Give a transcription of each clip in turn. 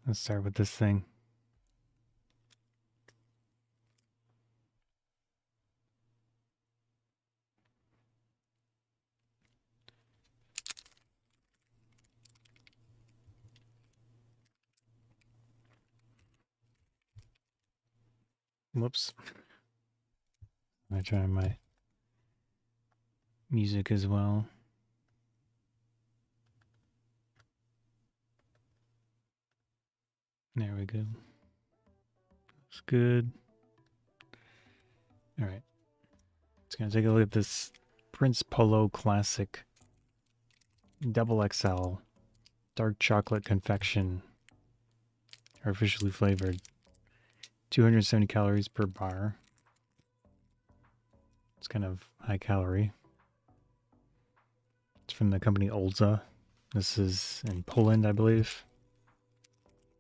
Let's start with this thing. Whoops. I try my music as well. There we go. Looks good. All right. Just gonna take a look at this Prince Polo Classic Double XL Dark Chocolate Confection, artificially flavored. 270 calories per bar. It's kind of high calorie. It's from the company Olza. This is in Poland, I believe.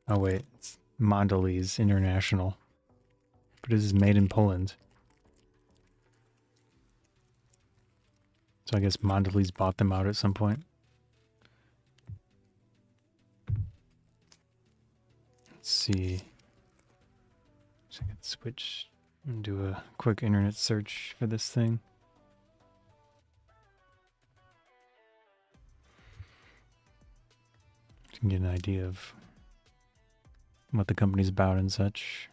Oh wait, it's Mondelez International. But this is made in Poland. So I guess Mondelez bought them out at some point. Let's see. So I can switch and do a quick internet search for this thing. So you can get an idea of what the company's about and such.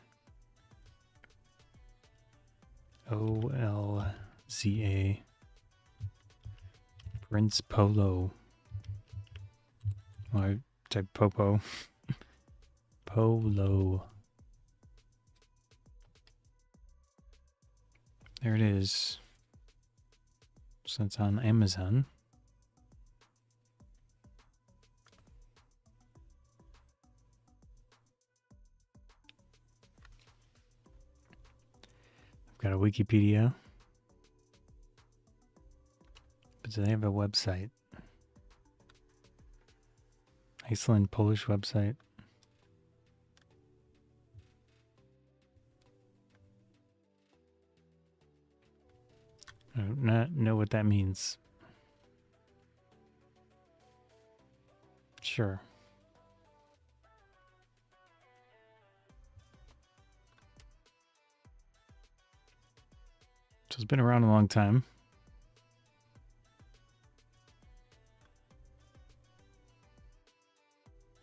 Olza. Prince Polo. Well, I type Popo. Polo. There it is. So it's on Amazon. I've got a Wikipedia. But do they have a website? Iceland Polish website. I do not know what that means. Sure. So it's been around a long time.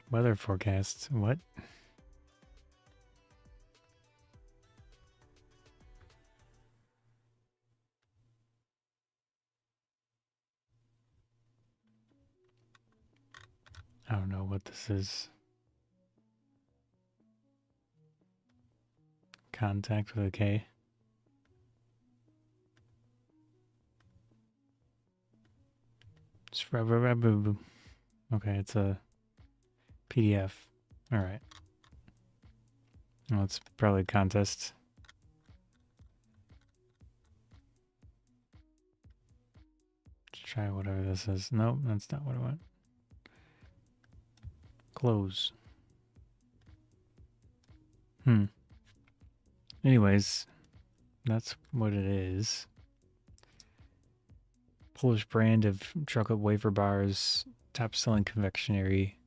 Weather forecast. What? I don't know what this is. Contact with a K. Okay, it's a PDF. All right. Well, it's probably a contest. Let's try whatever this is. Nope, that's not what I want. Close. Anyways, that's what it is. Polish brand of chocolate wafer bars, top-selling confectionery,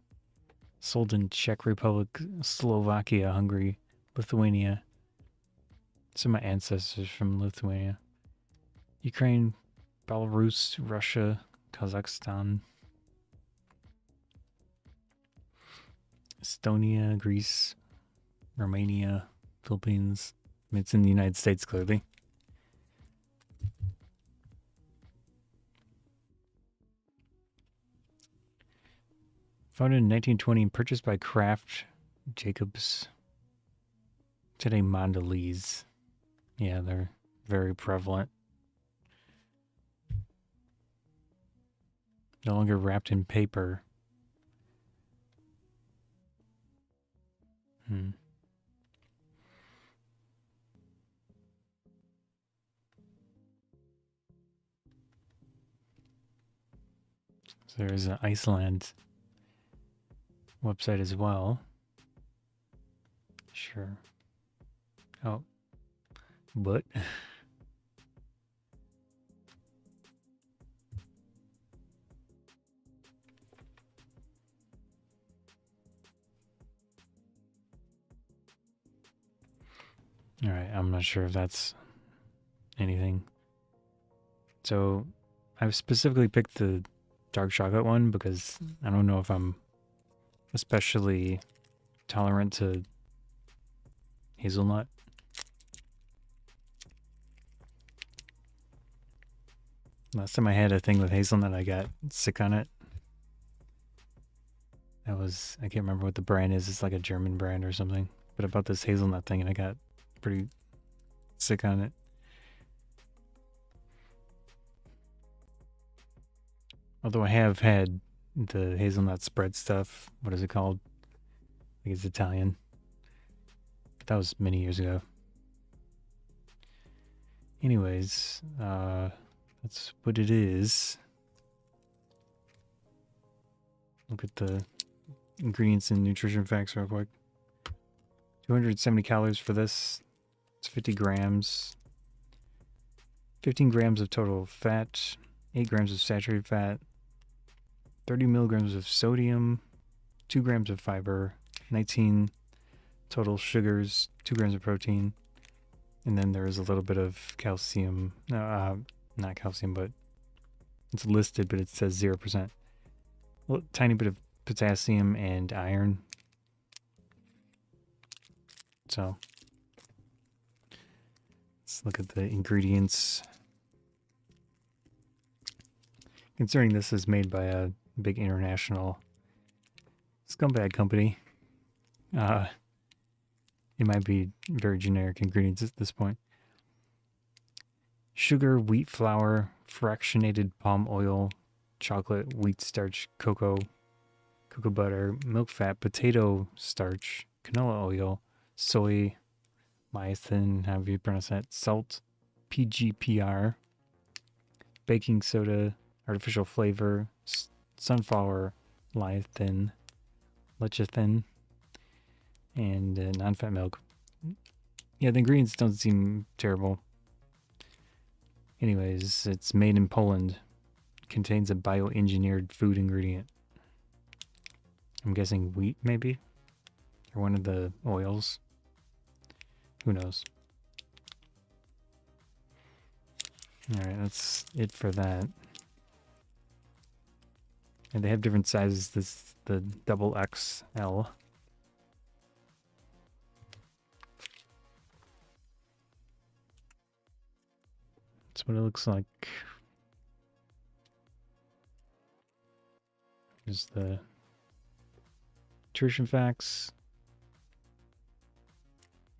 sold in Czech Republic, Slovakia, Hungary, Lithuania. Some of my ancestors from Lithuania. Ukraine, Belarus, Russia, Kazakhstan, Estonia, Greece, Romania, Philippines. It's in the United States, clearly. Founded in 1920 and purchased by Kraft Jacobs. Today, Mondelez. Yeah, they're very prevalent. No longer wrapped in paper. So there's an Iceland website as well. Sure. Oh. But Alright, I'm not sure if that's anything. So I've specifically picked the dark chocolate one because I don't know if I'm especially tolerant to hazelnut. Last time I had a thing with hazelnut, I got sick on it. I can't remember what the brand is. It's like a German brand or something. But I bought this hazelnut thing and I got pretty sick on it. Although I have had the hazelnut spread stuff. What is it called? I think it's Italian. But that was many years ago. Anyways, that's what it is. Look at the ingredients and nutrition facts real quick. 270 calories for this. It's 50 grams. 15 grams of total fat. 8 grams of saturated fat. 30 milligrams of sodium. 2 grams of fiber. 19 total sugars. 2 grams of protein. And then there is a little bit of calcium. Not calcium, but it's listed, but it says 0%. A tiny bit of potassium and iron. So let's look at the ingredients. Considering this is made by a big international scumbag company, it might be very generic ingredients at this point. Sugar, wheat flour, fractionated palm oil, chocolate, wheat starch, cocoa butter, milk fat, potato starch, canola oil, soy, myosin, however you pronounce that, salt, PGPR, baking soda, artificial flavor, sunflower lecithin, and non-fat milk. Yeah, the ingredients don't seem terrible. Anyways, it's made in Poland. Contains a bioengineered food ingredient. I'm guessing wheat, maybe? Or one of the oils. Who knows? Alright, that's it for that. And they have different sizes. This the double XL. That's what it looks like. Here's the nutrition facts.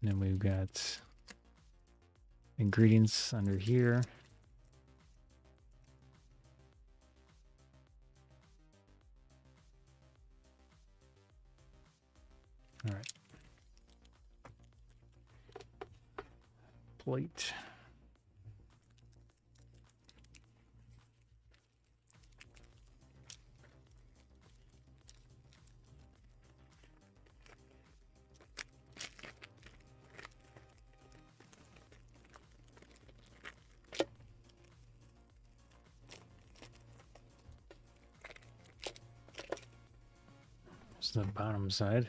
And then we've got ingredients under here. All right. Plate. It's the bottom side.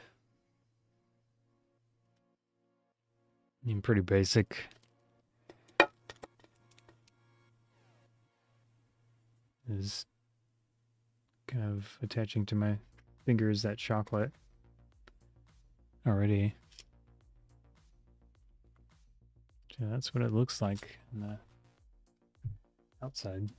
I mean, pretty basic. Is kind of attaching to my finger is that chocolate already. So that's what it looks like on the outside.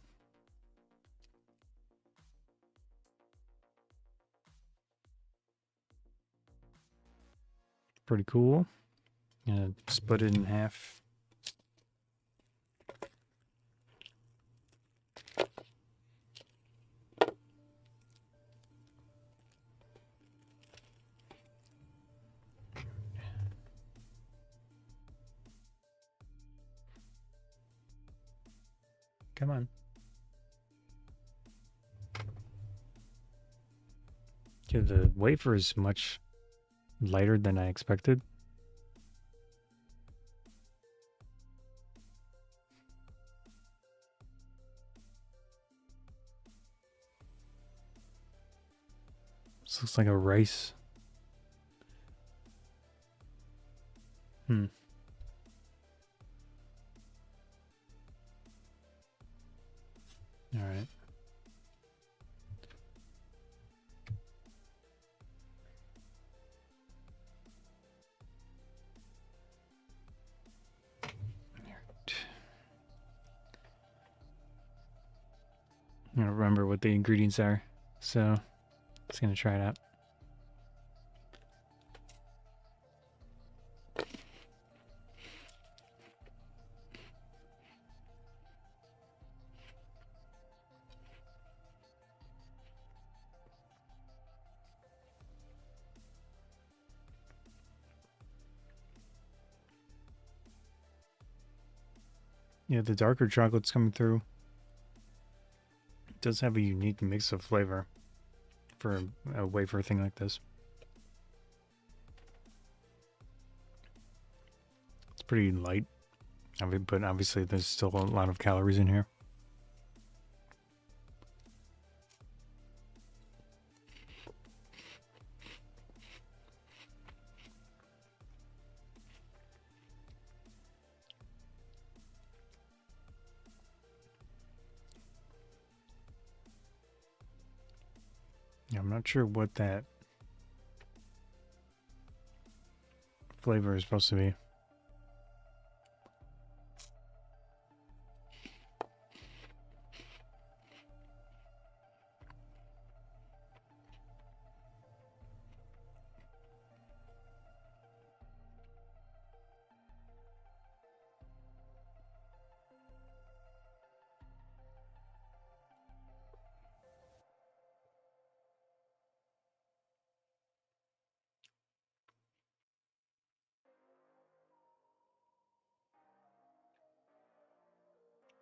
Pretty cool. Gonna split it in half. Come on. Okay, the wafer is much lighter than I expected. This looks like a rice. I don't remember what the ingredients are, so just gonna try it out. Yeah, the darker chocolate's coming through. It does have a unique mix of flavor for a wafer thing like this. It's pretty light, but obviously there's still a lot of calories in here. Yeah, I'm not sure what that flavor is supposed to be.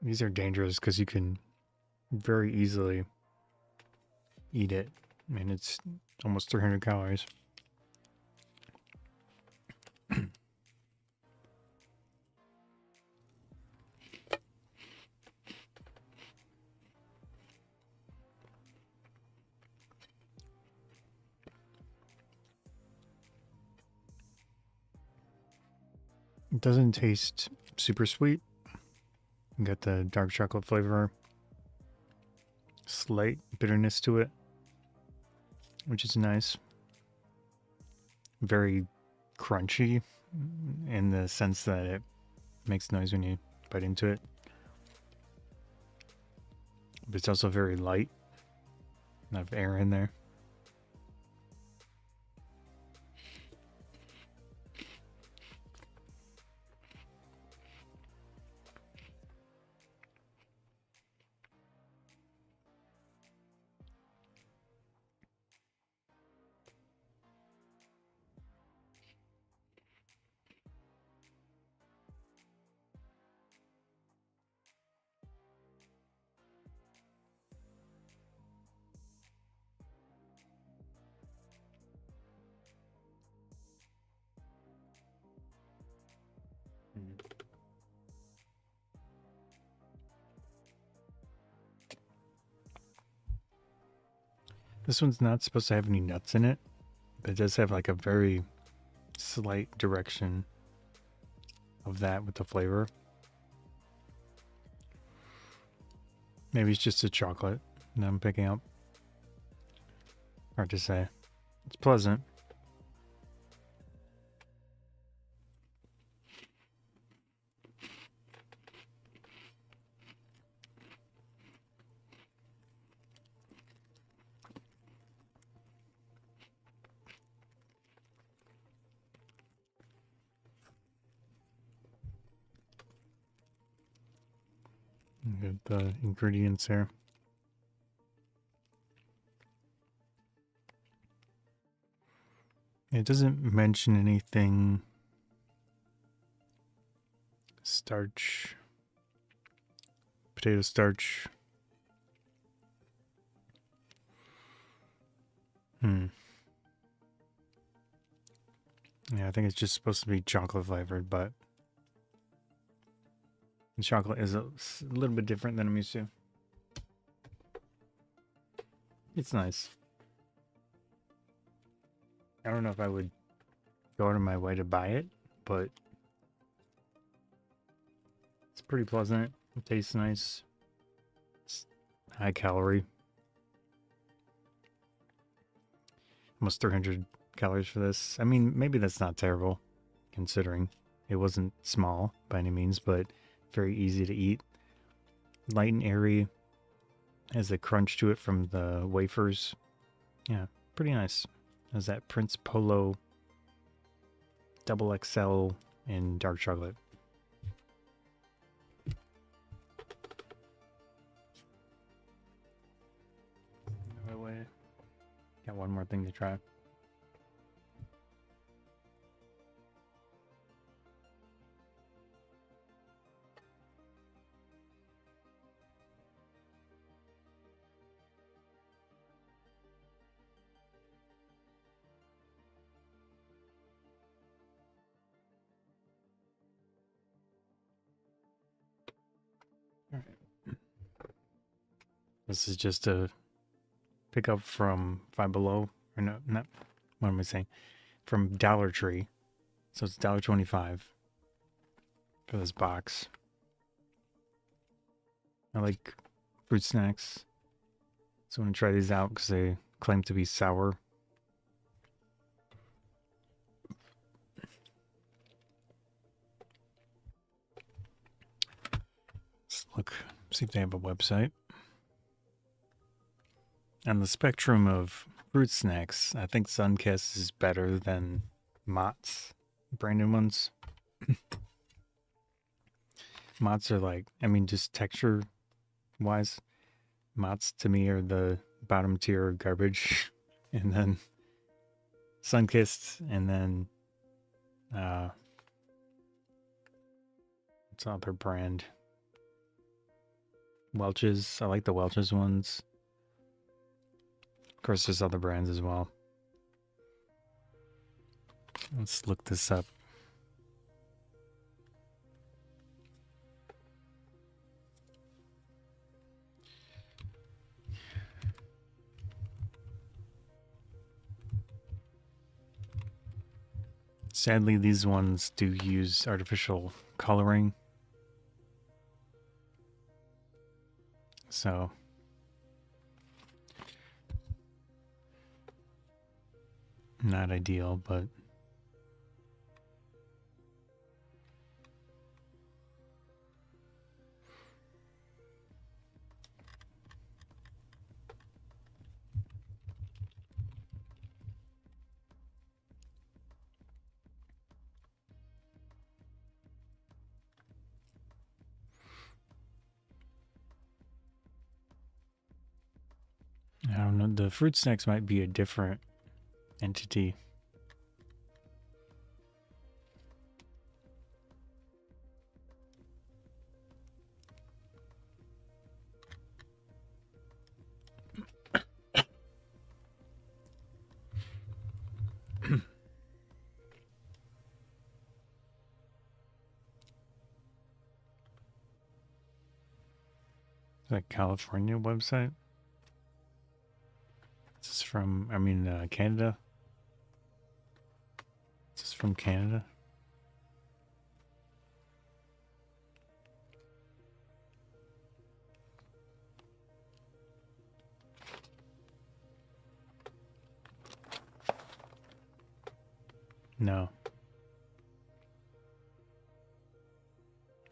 These are dangerous because you can very easily eat it. I mean, it's almost 300 calories. It doesn't taste super sweet. You got the dark chocolate flavor, slight bitterness to it, which is nice. Very crunchy in the sense that it makes noise when you bite into it. But it's also very light. A lot of air in there. This one's not supposed to have any nuts in it, but it does have like a very slight direction of that with the flavor. Maybe it's just the chocolate that I'm picking up. Hard to say. It's pleasant. Get the ingredients here. It doesn't mention anything. Starch. Potato starch. Yeah, I think it's just supposed to be chocolate flavored, but the chocolate is a little bit different than I'm used to. It's nice. I don't know if I would go out of my way to buy it, but it's pretty pleasant. It tastes nice. It's high calorie. Almost 300 calories for this. I mean, maybe that's not terrible, considering it wasn't small by any means, but very easy to eat. Light and airy. Has a crunch to it from the wafers. Yeah, pretty nice. Has that Prince Polo double XL in dark chocolate. Wait. Got one more thing to try. This is just a pickup from Five Below, or no, not. What am I saying? From Dollar Tree, so it's $1.25 for this box. I like fruit snacks, so I'm gonna try these out because they claim to be sour. Let's look, see if they have a website. On the spectrum of fruit snacks, I think Sunkist is better than Mott's branded ones. Mott's are like, I mean, just texture wise, Mott's to me are the bottom tier garbage. And then Sunkist, and then what's the other brand? Welch's. I like the Welch's ones. Of course, there's other brands as well. Let's look this up. Sadly, these ones do use artificial coloring. So not ideal, but I don't know. The fruit snacks might be a different entity. That California website. This is from, I mean, Canada. This is from Canada. No.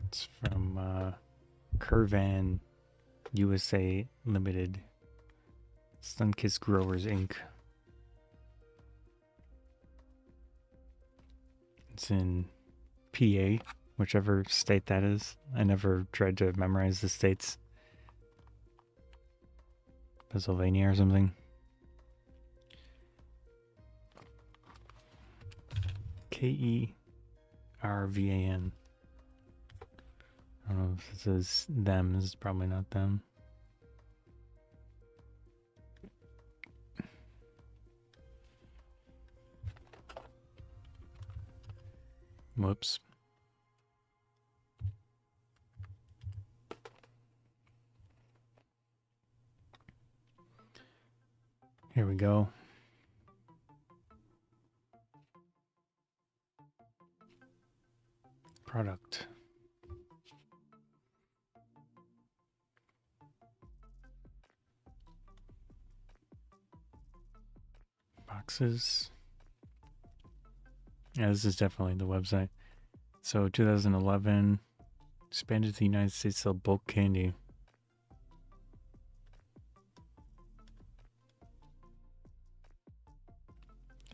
It's from Curvan USA Limited. Sunkist Growers Inc. It's in PA, whichever state that is. I never tried to memorize the states. Pennsylvania or something. Kervan. I don't know if it says them. This is probably not them. Whoops. Here we go. Product. Boxes. Yeah, this is definitely the website. So 2011, expanded to the United States, sell bulk candy.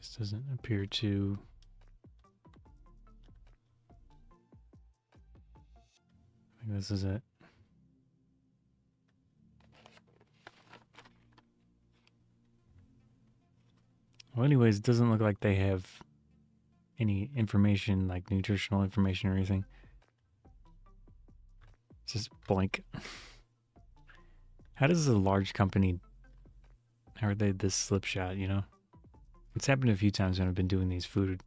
This doesn't appear to... I think this is it. Well, anyways, it doesn't look like they have any information, like nutritional information or anything. It's just blank. How does a large company, how are they this slipshod, you know? It's happened a few times when I've been doing these food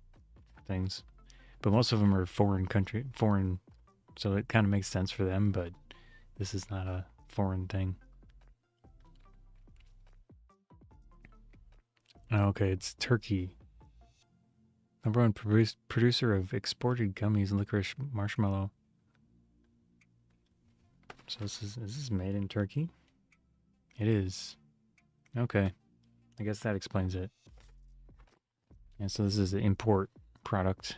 things. But most of them are foreign, so it kind of makes sense for them, but this is not a foreign thing. Oh, okay, it's Turkey. Number one producer of exported gummies, licorice, marshmallow. So is this made in Turkey? It is. Okay. I guess that explains it. And so this is an import product.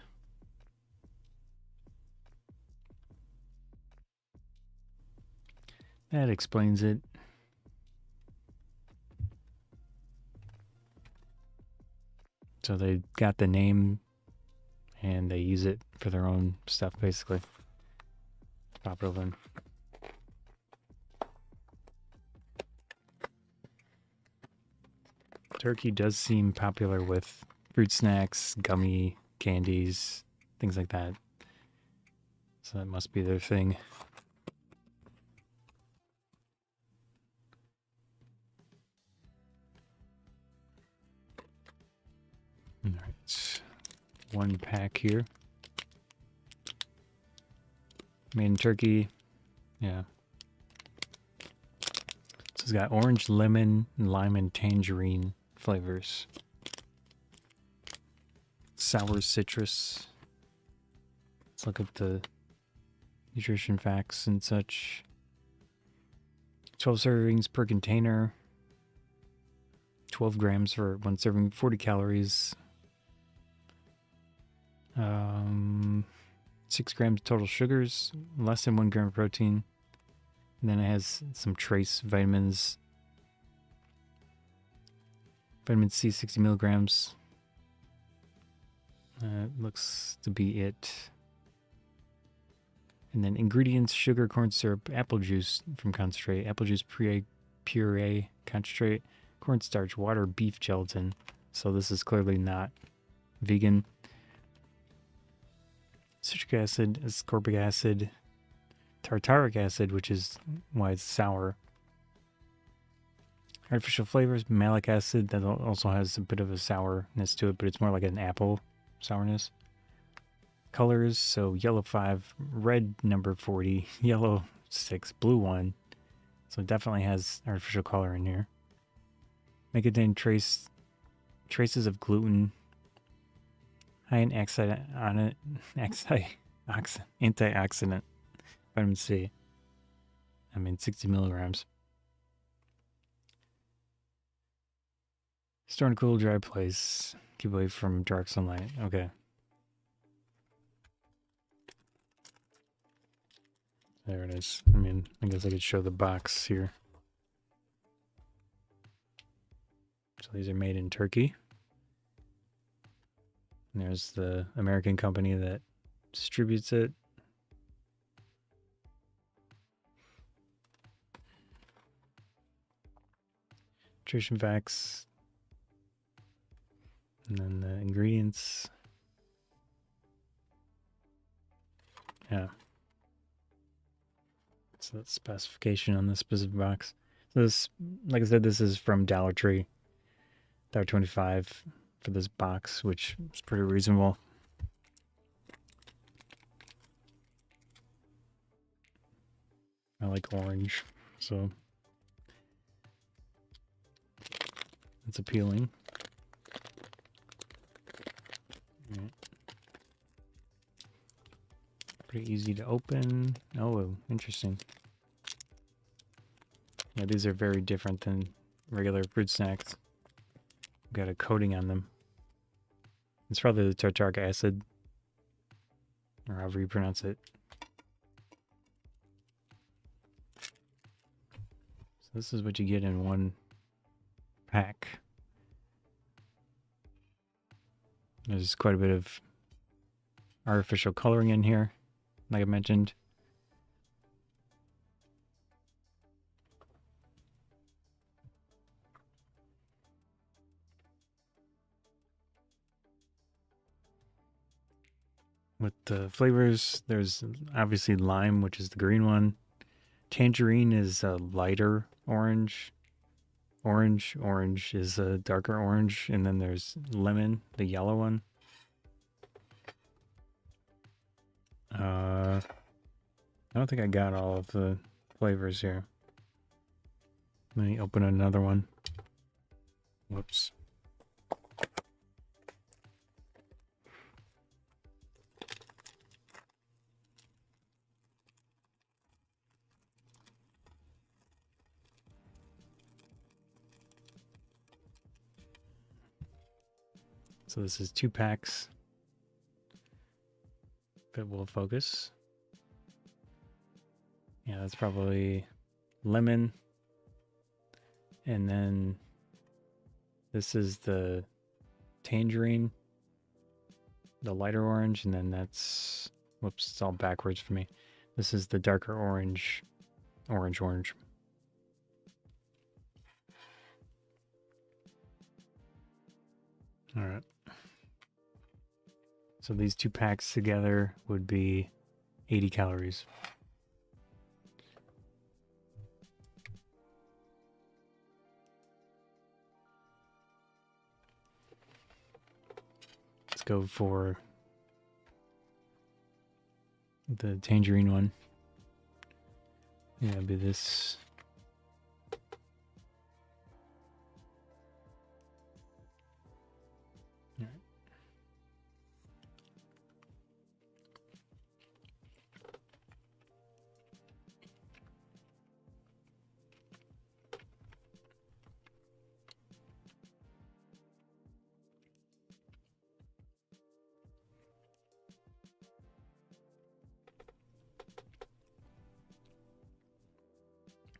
That explains it. So they got the name and they use it for their own stuff, basically. Pop it open. Turkey does seem popular with fruit snacks, gummy candies, things like that. So that must be their thing. Alright, one pack here. Made in Turkey. Yeah. So it's got orange, lemon, lime, and tangerine flavors. Sour citrus. Let's look at the nutrition facts and such. 12 servings per container. 12 grams for one serving, 40 calories. 6 grams total sugars, less than 1 gram of protein. And then it has some trace vitamins. Vitamin C, 60 milligrams. Looks to be it. And then ingredients: sugar, corn syrup, apple juice from concentrate, apple juice puree concentrate, cornstarch, water, beef gelatin. So this is clearly not vegan. Citric acid, ascorbic acid, tartaric acid, which is why it's sour. Artificial flavors, malic acid, that also has a bit of a sourness to it, but it's more like an apple sourness. Colors, so yellow 5, red number 40, yellow 6, blue 1. So it definitely has artificial color in here. May contain traces of gluten. High in antioxidant, vitamin C. 60 milligrams. Store in a cool, dry place. Keep away from dark sunlight. Okay. There it is. I guess I could show the box here. So these are made in Turkey. And there's the American company that distributes it. Nutrition facts. And then the ingredients. Yeah. So that's specification on this specific box. So this, like I said, this is from Dollar Tree. $1.25 for this box, which is pretty reasonable. I like orange, so it's appealing. Right. Pretty easy to open. Oh, interesting. Yeah, these are very different than regular fruit snacks. Got a coating on them. It's probably the tartaric acid, or however you pronounce it. So this is what you get in one pack. There's quite a bit of artificial coloring in here, like I mentioned. With the flavors, there's obviously lime, which is the green one. Tangerine is a lighter orange. Orange is a darker orange. And then there's lemon, the yellow one. I don't think I got all of the flavors here. Let me open another one. Whoops. So this is 2 packs. If it will focus. Yeah, that's probably lemon. And then this is the tangerine, the lighter orange, and then that's, whoops, it's all backwards for me. This is the darker orange. All right. So these 2 packs together would be 80 calories. Let's go for the tangerine one. Yeah, it'd be this. All right.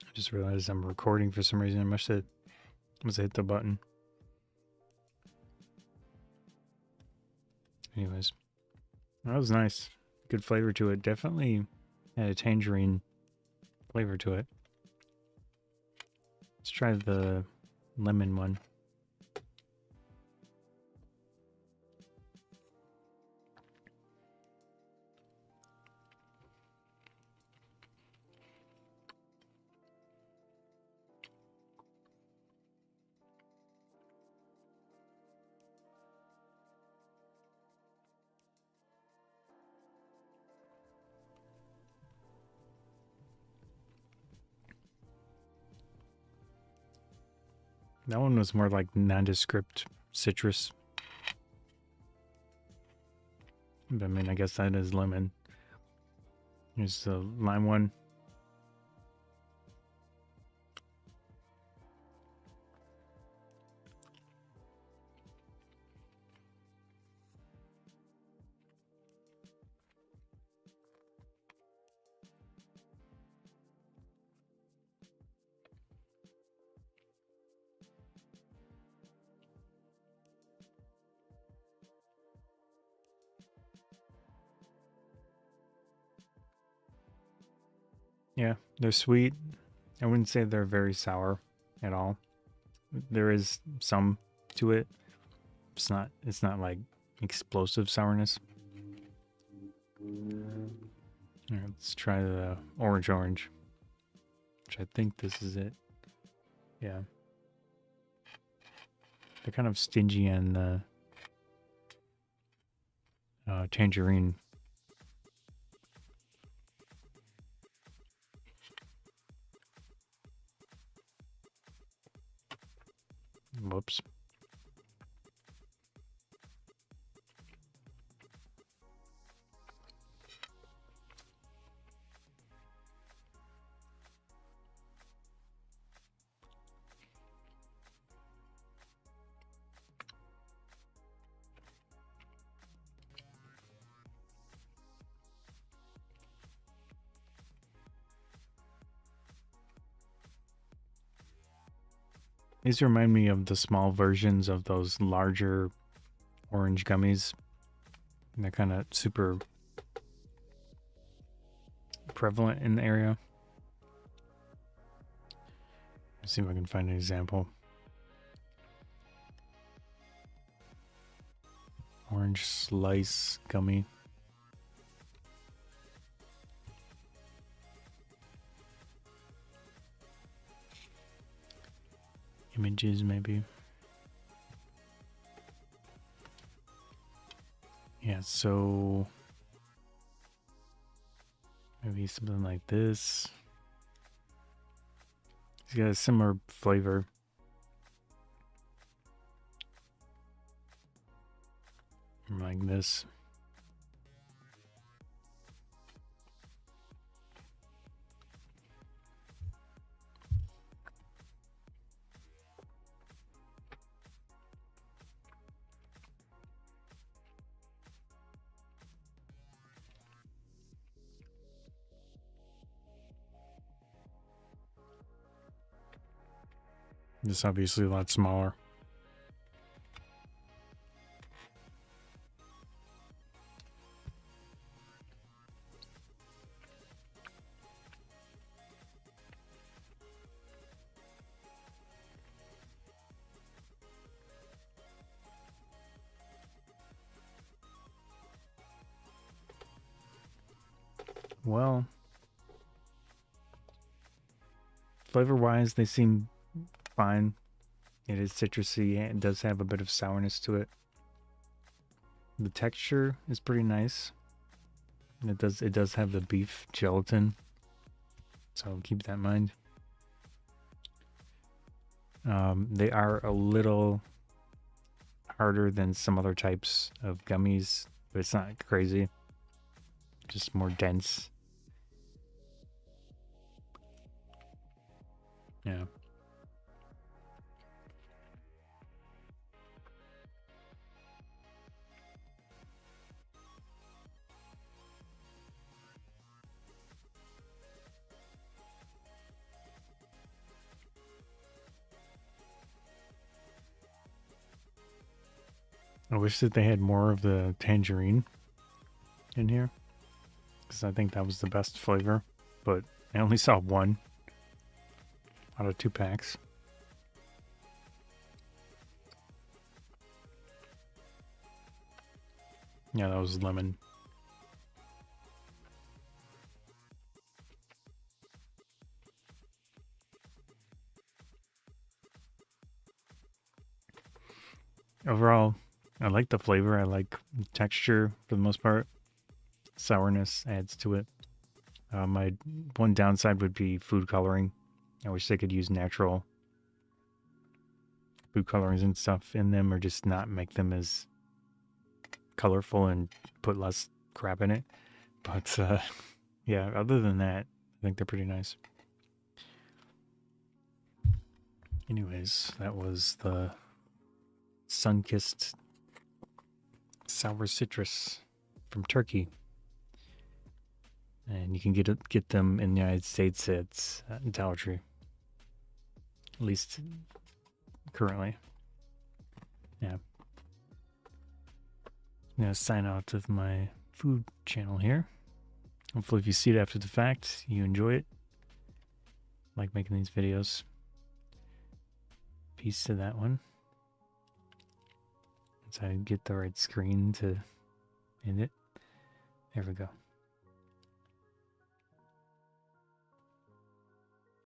I just realized I'm recording for some reason. I must have hit the button. Anyways, that was nice. Good flavor to it. Definitely had a tangerine flavor to it. Let's try the lemon one. That one was more like nondescript citrus. But I mean, I guess that is lemon. Here's the lime one. Yeah, they're sweet. I wouldn't say they're very sour at all. There is some to it. It's not like explosive sourness. All right, let's try the orange, which I think this is it. Yeah. They're kind of stingy on the tangerine. Whoops. These remind me of the small versions of those larger orange gummies. And they're kind of super prevalent in the area. Let's see if I can find an example. Orange slice gummy. Images, maybe. Yeah, so maybe something like this. It's got a similar flavor. Like this. This obviously a lot smaller. Well, flavor-wise, they seem fine. It is citrusy and it does have a bit of sourness to it. The texture is pretty nice. And it does have the beef gelatin. So keep that in mind. They are a little harder than some other types of gummies, but it's not crazy. Just more dense. Yeah. I wish that they had more of the tangerine in here, because I think that was the best flavor, but I only saw one out of 2 packs. Yeah, that was lemon. Overall, I like the flavor. I like the texture for the most part. Sourness adds to it. My one downside would be food coloring. I wish they could use natural food colorings and stuff in them, or just not make them as colorful and put less crap in it. But yeah, other than that, I think they're pretty nice. Anyways, that was the Sunkist sour citrus from Turkey, and you can get them in the United States at Dollar Tree, at least currently. Yeah. I'm gonna sign out of my food channel here. Hopefully, if you see it after the fact, you enjoy it. Like making these videos. Peace to that one. Once I get the right screen to end it. There we go.